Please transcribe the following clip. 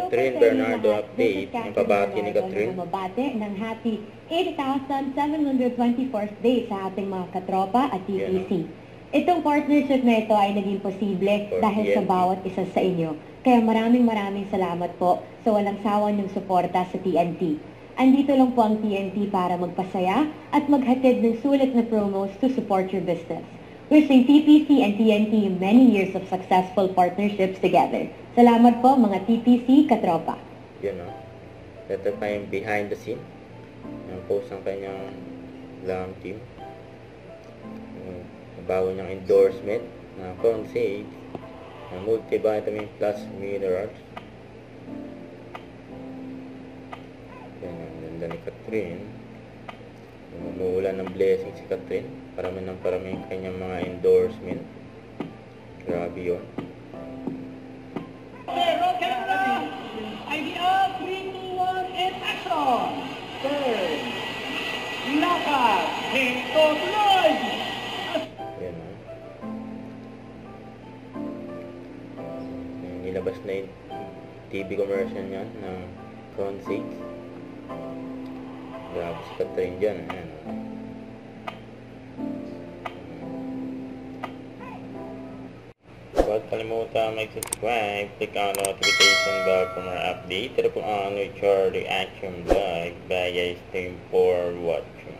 Catherine Bernardo update. Ang pabati ni Catherine. Mabate ng happy 8,724th day sa ating mga katropa at TPC. Itong partnership na ito ay naging posible dahil sa bawat isa sa inyo. Kaya maraming salamat po sa walang sawang niyong suporta sa TNT. Andito lang po ang TNT para magpasaya at maghatid ng sulit na promos to support your business. Wishing TPC and TNT many years of successful partnerships together. Salamat po mga TPC katropa. Yun o. Ito pa yung behind the scene. Yung post ng kanyang lang team. Yung bago niyang endorsement na Consage na multivitamin plus minerals. Yan ang ganda ni Catherine. Umuulan ng blessing si Catherine. Parami ng parami yung kanyang mga endorsement. Grabe yun. Pero camera! Idea 3, 2, 1, and action! Third! Lakad! Hito tuloy! Yan o. Nilabas na yung TV commercial niya ng Consage. Grabe si Catherine dyan. Ayan o. Huwag kalimutan mag-subscribe, click on notification bell for more updates. Ito po ang Charlie Action Vlog. Bye guys, thank you for watching.